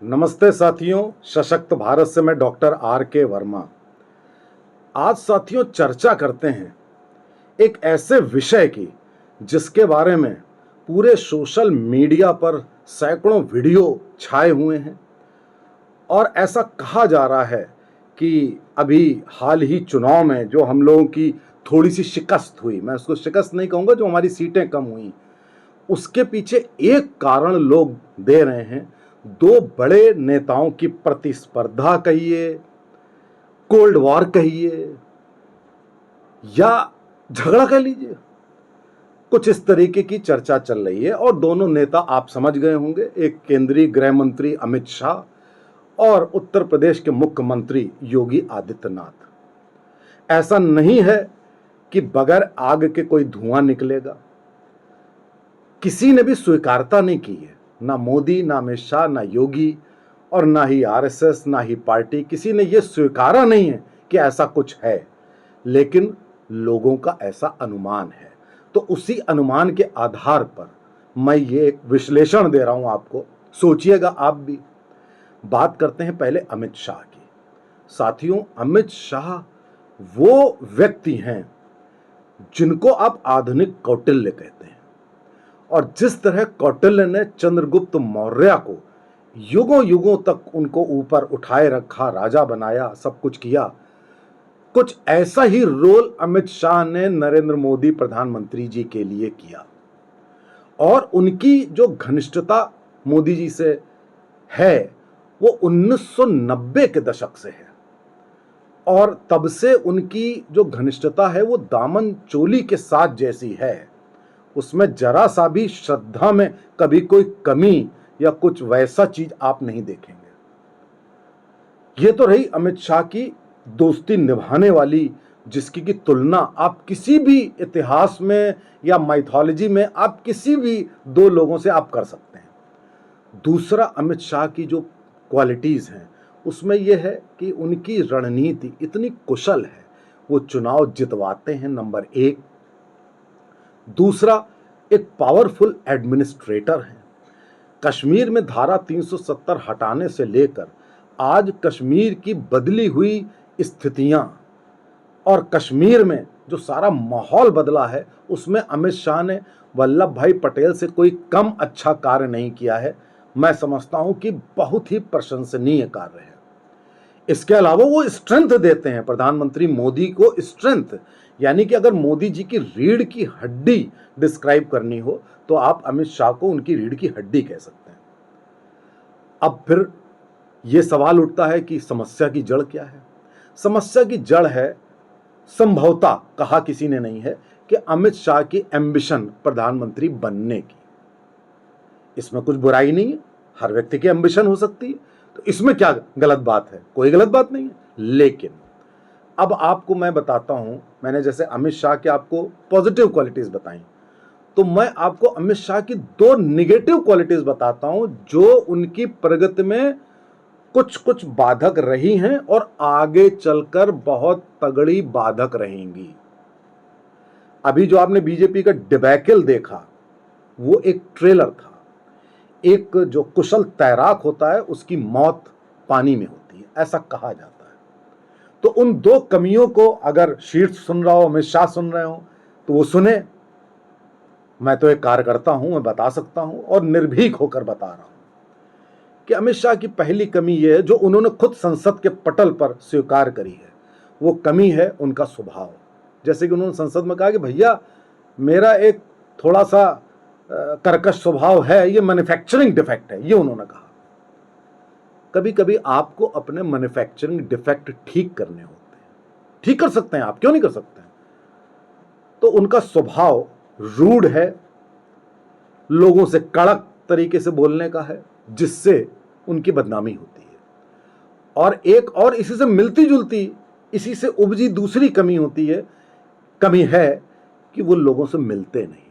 नमस्ते साथियों, सशक्त भारत से मैं डॉक्टर आर के वर्मा। आज साथियों चर्चा करते हैं एक ऐसे विषय की जिसके बारे में पूरे सोशल मीडिया पर सैकड़ों वीडियो छाए हुए हैं और ऐसा कहा जा रहा है कि अभी हाल ही चुनाव में जो हम लोगों की थोड़ी सी शिकस्त हुई, मैं उसको शिकस्त नहीं कहूँगा, जो हमारी सीटें कम हुई, उसके पीछे एक कारण लोग दे रहे हैं। दो बड़े नेताओं की प्रतिस्पर्धा कहिए, कोल्ड वॉर कहिए या झगड़ा कह लीजिए, कुछ इस तरीके की चर्चा चल रही है। और दोनों नेता आप समझ गए होंगे, एक केंद्रीय गृह मंत्री अमित शाह और उत्तर प्रदेश के मुख्यमंत्री योगी आदित्यनाथ। ऐसा नहीं है कि बगैर आग के कोई धुआं निकलेगा। किसी ने भी स्वीकारता नहीं की है, ना मोदी, ना अमित शाह, ना योगी और ना ही आरएसएस, ना ही पार्टी, किसी ने यह स्वीकारा नहीं है कि ऐसा कुछ है, लेकिन लोगों का ऐसा अनुमान है। तो उसी अनुमान के आधार पर मैं ये एक विश्लेषण दे रहा हूं आपको, सोचिएगा आप भी। बात करते हैं पहले अमित शाह की। साथियों, अमित शाह वो व्यक्ति हैं जिनको आप आधुनिक कौटिल्य कहते हैं, और जिस तरह कौटिल्य ने चंद्रगुप्त मौर्य को युगों युगों तक उनको ऊपर उठाए रखा, राजा बनाया, सब कुछ किया, कुछ ऐसा ही रोल अमित शाह ने नरेंद्र मोदी प्रधानमंत्री जी के लिए किया। और उनकी जो घनिष्ठता मोदी जी से है वो 1990 के दशक से है, और तब से उनकी जो घनिष्ठता है वो दामन चोली के साथ जैसी है। उसमें जरा सा भी श्रद्धा में कभी कोई कमी या कुछ वैसा चीज आप नहीं देखेंगे। ये तो रही अमित शाह की दोस्ती निभाने वाली, जिसकी की तुलना आप किसी भी इतिहास में या माइथोलॉजी में आप किसी भी दो लोगों से आप कर सकते हैं। दूसरा, अमित शाह की जो क्वालिटीज हैं उसमें यह है कि उनकी रणनीति इतनी कुशल है, वो चुनाव जितवाते हैं, नंबर एक। दूसरा, एक पावरफुल एडमिनिस्ट्रेटर हैं। कश्मीर में धारा 370 हटाने से लेकर आज कश्मीर की बदली हुई स्थितियां और कश्मीर में जो सारा माहौल बदला है, उसमें अमित शाह ने वल्लभ भाई पटेल से कोई कम अच्छा कार्य नहीं किया है। मैं समझता हूं कि बहुत ही प्रशंसनीय कार्य है। इसके अलावा वो स्ट्रेंथ देते हैं प्रधानमंत्री मोदी को, स्ट्रेंथ, यानी कि अगर मोदी जी की रीढ़ की हड्डी डिस्क्राइब करनी हो तो आप अमित शाह को उनकी रीढ़ की हड्डी कह सकते हैं। अब फिर यह सवाल उठता है कि समस्या की जड़ क्या है। समस्या की जड़ है, संभवतः कहा किसी ने नहीं है, कि अमित शाह की एम्बिशन प्रधानमंत्री बनने की। इसमें कुछ बुराई नहीं है, हर व्यक्ति की एम्बिशन हो सकती है, तो इसमें क्या गलत बात है? कोई गलत बात नहीं है। लेकिन अब आपको मैं बताता हूं, मैंने जैसे अमित शाह के आपको पॉजिटिव क्वालिटीज बताई, तो मैं आपको अमित शाह की दो निगेटिव क्वालिटीज बताता हूं जो उनकी प्रगति में कुछ कुछ बाधक रही हैं और आगे चलकर बहुत तगड़ी बाधक रहेंगी। अभी जो आपने बीजेपी का डिबैकल देखा वो एक ट्रेलर था। एक जो कुशल तैराक होता है उसकी मौत पानी में होती है, ऐसा कहा जाता है। तो उन दो कमियों को अगर शीर्ष सुन रहा हो, अमित शाह सुन रहे हो, तो वो सुने। मैं तो एक कार्यकर्ता हूं, मैं बता सकता हूं और निर्भीक होकर बता रहा हूं कि अमित शाह की पहली कमी यह है, जो उन्होंने खुद संसद के पटल पर स्वीकार करी है, वो कमी है उनका स्वभाव। जैसे कि उन्होंने संसद में कहा कि भैया मेरा एक थोड़ा सा कर्कश स्वभाव है, ये मैन्युफैक्चरिंग डिफेक्ट है, ये उन्होंने कहा। कभी कभी आपको अपने मैन्युफैक्चरिंग डिफेक्ट ठीक करने होते हैं, ठीक कर सकते हैं आप, क्यों नहीं कर सकते हैं? तो उनका स्वभाव रूड है, लोगों से कड़क तरीके से बोलने का है, जिससे उनकी बदनामी होती है। और एक और इसी से मिलती जुलती, इसी से उपजी दूसरी कमी होती है, कमी है कि वो लोगों से मिलते नहीं।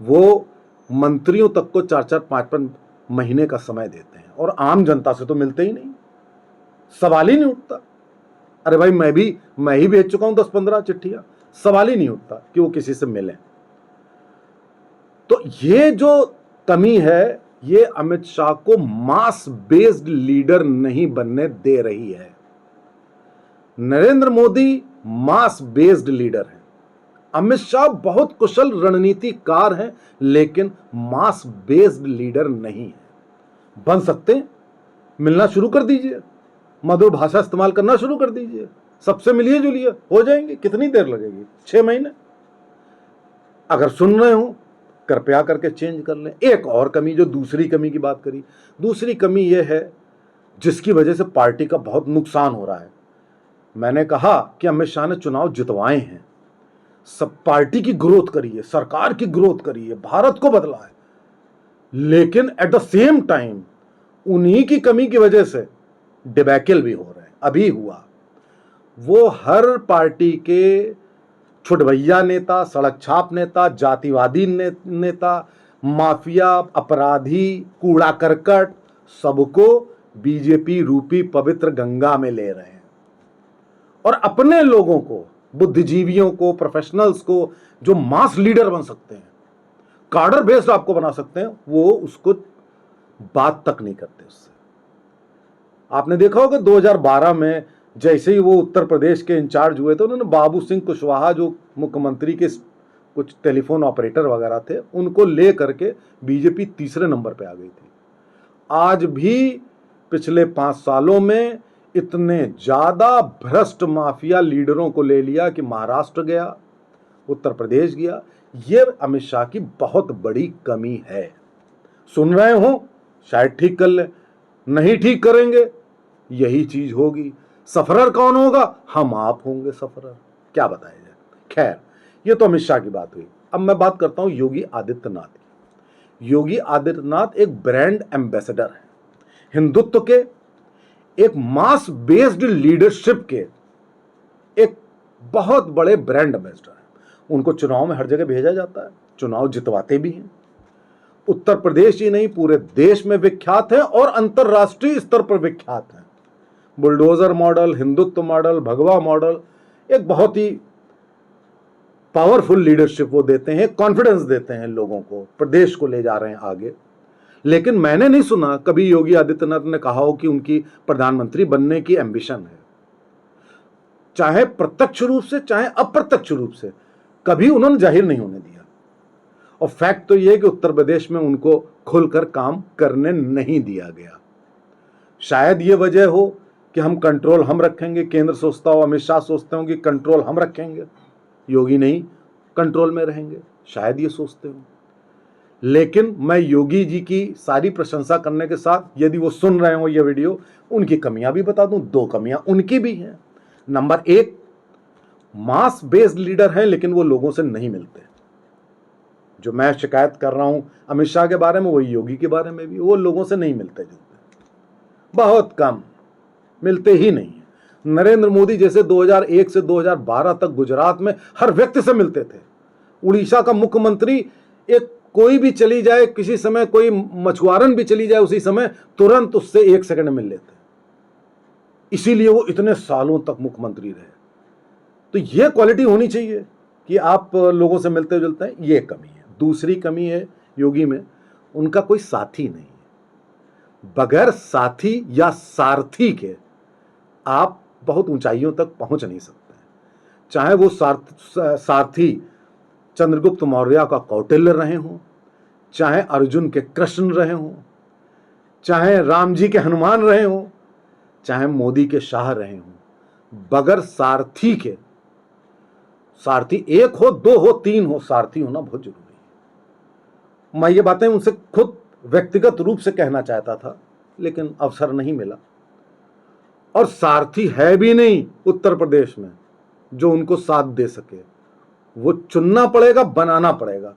वो मंत्रियों तक को 4-4, 5-5 महीने का समय देते हैं और आम जनता से तो मिलते ही नहीं, सवाल ही नहीं उठता। अरे भाई, मैं ही भेज चुका हूं 10-15 चिट्ठियां, सवाल ही नहीं उठता कि वो किसी से मिले। तो ये जो कमी है ये अमित शाह को मास बेस्ड लीडर नहीं बनने दे रही है। नरेंद्र मोदी मास बेस्ड लीडर है, अमित शाह बहुत कुशल रणनीतिकार हैं, लेकिन मास बेस्ड लीडर नहीं है। बन सकते हैं, मिलना शुरू कर दीजिए, मधुर भाषा इस्तेमाल करना शुरू कर दीजिए, सबसे मिलिए जुलिए, हो जाएंगे। कितनी देर लगेगी? 6 महीने। अगर सुन रहे हो कृपया करके चेंज कर लें। एक और कमी, जो दूसरी कमी की बात करी, दूसरी कमी यह है जिसकी वजह से पार्टी का बहुत नुकसान हो रहा है। मैंने कहा कि अमित शाह ने चुनाव जितवाए हैं, सब पार्टी की ग्रोथ करी है, सरकार की ग्रोथ करी है, भारत को बदला है, लेकिन एट द सेम टाइम उन्हीं की कमी की वजह से डिबैकल भी हो रहे हैं। अभी हुआ, वो हर पार्टी के छुटभैया नेता, सड़क छाप नेता, जातिवादी नेता, माफिया, अपराधी, कूड़ा करकट, सबको बीजेपी रूपी पवित्र गंगा में ले रहे हैं और अपने लोगों को, बुद्धिजीवियों को, प्रोफेशनल्स को, जो मास लीडर बन सकते हैं, कार्डर बेस्ड आपको बना सकते हैं, वो उसको बात तक नहीं करते उससे। आपने देखा होगा 2012 में जैसे ही वो उत्तर प्रदेश के इंचार्ज हुए थे, उन्होंने बाबू सिंह कुशवाहा, जो मुख्यमंत्री के कुछ टेलीफोन ऑपरेटर वगैरह थे, उनको ले करके बीजेपी तीसरे नंबर पे आ गई थी। आज भी पिछले 5 सालों में इतने ज्यादा भ्रष्ट माफिया लीडरों को ले लिया कि महाराष्ट्र गया, उत्तर प्रदेश गया। ये अमित शाह की बहुत बड़ी कमी है। सुन रहे हो, शायद ठीक कर ले, नहीं ठीक करेंगे यही चीज होगी। सफरर कौन होगा? हम आप होंगे सफरर, क्या बताया जाए। खैर, ये तो अमित शाह की बात हुई। अब मैं बात करता हूं योगी आदित्यनाथ की। योगी आदित्यनाथ एक ब्रांड एम्बेसडर है, हिंदुत्व के, एक मास बेस्ड लीडरशिप के एक बहुत बड़े ब्रांड एम्बेसडर है। उनको चुनाव में हर जगह भेजा जाता है, चुनाव जितवाते भी हैं। उत्तर प्रदेश ही नहीं, पूरे देश में विख्यात है और अंतरराष्ट्रीय स्तर पर विख्यात है। बुलडोजर मॉडल, हिंदुत्व मॉडल, भगवा मॉडल, एक बहुत ही पावरफुल लीडरशिप वो देते हैं, कॉन्फिडेंस देते हैं लोगों को, प्रदेश को ले जा रहे हैं आगे। लेकिन मैंने नहीं सुना कभी योगी आदित्यनाथ ने कहा हो कि उनकी प्रधानमंत्री बनने की एम्बिशन है, चाहे प्रत्यक्ष रूप से चाहे अप्रत्यक्ष रूप से, कभी उन्होंने जाहिर नहीं होने दिया। और फैक्ट तो यह कि उत्तर प्रदेश में उनको खुलकर काम करने नहीं दिया गया। शायद ये वजह हो कि हम कंट्रोल हम रखेंगे, केंद्र सोचता हो, अमित शाह सोचते हो कि कंट्रोल हम रखेंगे, योगी नहीं कंट्रोल में रहेंगे, शायद ये सोचते हो। लेकिन मैं योगी जी की सारी प्रशंसा करने के साथ, यदि वो सुन रहे हो ये वीडियो, उनकी कमियां भी बता दूं। 2 कमियां उनकी भी हैं। नंबर 1, मास बेस्ड लीडर हैं लेकिन वो लोगों से नहीं मिलते। जो मैं शिकायत कर रहा हूं अमित शाह के बारे में, वही योगी के बारे में भी, वो लोगों से नहीं मिलते जुलते, बहुत कम, मिलते ही नहीं है। नरेंद्र मोदी जैसे 2001 से 2012 तक गुजरात में हर व्यक्ति से मिलते थे। उड़ीसा का मुख्यमंत्री, एक कोई भी चली जाए, किसी समय कोई मछुआरन भी चली जाए, उसी समय तुरंत उससे 1 सेकंड मिल लेते, इसीलिए वो इतने सालों तक मुख्यमंत्री रहे। तो ये क्वालिटी होनी चाहिए कि आप लोगों से मिलते जुलते हैं, ये कमी है। दूसरी कमी है योगी में, उनका कोई साथी नहीं है। बगैर साथी या सारथी के आप बहुत ऊंचाइयों तक पहुंच नहीं सकते। चाहे वो सारथी चंद्रगुप्त मौर्य का कौटिल्य रहे हों, चाहे अर्जुन के कृष्ण रहे हों, चाहे राम जी के हनुमान रहे हों, चाहे मोदी के शाह रहे हों, बगैर सारथी के, सारथी 1 हो, 2 हो, 3 हो, सारथी होना बहुत जरूरी है। मैं ये बातें उनसे खुद व्यक्तिगत रूप से कहना चाहता था, लेकिन अवसर नहीं मिला। और सारथी है भी नहीं उत्तर प्रदेश में जो उनको साथ दे सके, वो चुनना पड़ेगा, बनाना पड़ेगा,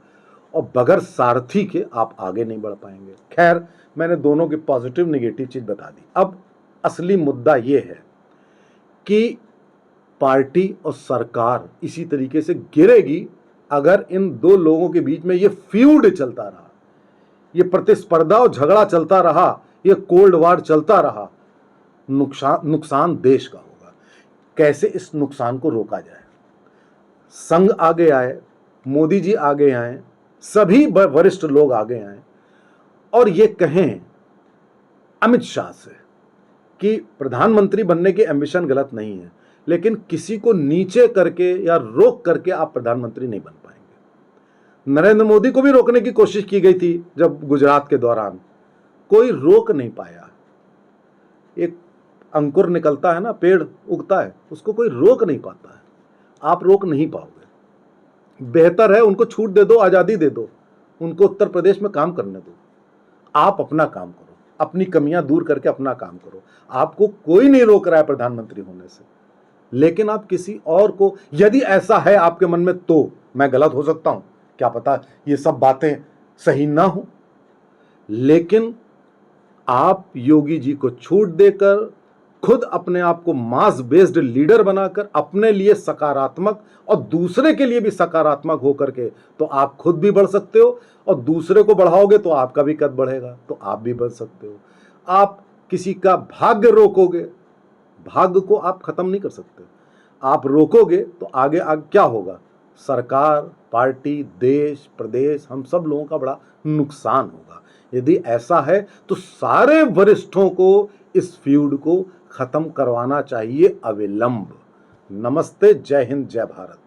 और बगैर सारथी के आप आगे नहीं बढ़ पाएंगे। खैर, मैंने दोनों की पॉजिटिव नेगेटिव चीज बता दी। अब असली मुद्दा ये है कि पार्टी और सरकार इसी तरीके से गिरेगी अगर इन 2 लोगों के बीच में ये फ्यूड चलता रहा, ये प्रतिस्पर्धा और झगड़ा चलता रहा, ये कोल्ड वार चलता रहा। नुकसान देश का होगा। कैसे इस नुकसान को रोका जाए? संघ आगे आए, मोदी जी आगे आए, सभी वरिष्ठ लोग आगे आए और ये कहें अमित शाह से कि प्रधानमंत्री बनने की एम्बिशन गलत नहीं है, लेकिन किसी को नीचे करके या रोक करके आप प्रधानमंत्री नहीं बन पाएंगे। नरेंद्र मोदी को भी रोकने की कोशिश की गई थी जब गुजरात के दौरान, कोई रोक नहीं पाया। एक अंकुर निकलता है ना, पेड़ उगता है, उसको कोई रोक नहीं पाता है। आप रोक नहीं पाओगे। बेहतर है उनको छूट दे दो, आजादी दे दो, उनको उत्तर प्रदेश में काम करने दो। आप अपना काम करो, अपनी कमियां दूर करके अपना काम करो। आपको कोई नहीं रोक रहा है प्रधानमंत्री होने से, लेकिन आप किसी और को, यदि ऐसा है आपके मन में, तो मैं गलत हो सकता हूं, क्या पता ये सब बातें सही ना हो, लेकिन आप योगी जी को छूट देकर खुद अपने आप को मास बेस्ड लीडर बनाकर अपने लिए सकारात्मक और दूसरे के लिए भी सकारात्मक होकर के, तो आप खुद भी बढ़ सकते हो और दूसरे को बढ़ाओगे तो आपका भी कद बढ़ेगा, तो आप भी बढ़ सकते हो। आप किसी का भाग्य रोकोगे, भाग्य को आप खत्म नहीं कर सकते। आप रोकोगे तो आगे क्या होगा? सरकार, पार्टी, देश, प्रदेश, हम सब लोगों का बड़ा नुकसान होगा। यदि ऐसा है तो सारे वरिष्ठों को इस फ्यूड को खत्म करवाना चाहिए अविलंब। नमस्ते, जय हिंद, जय भारत।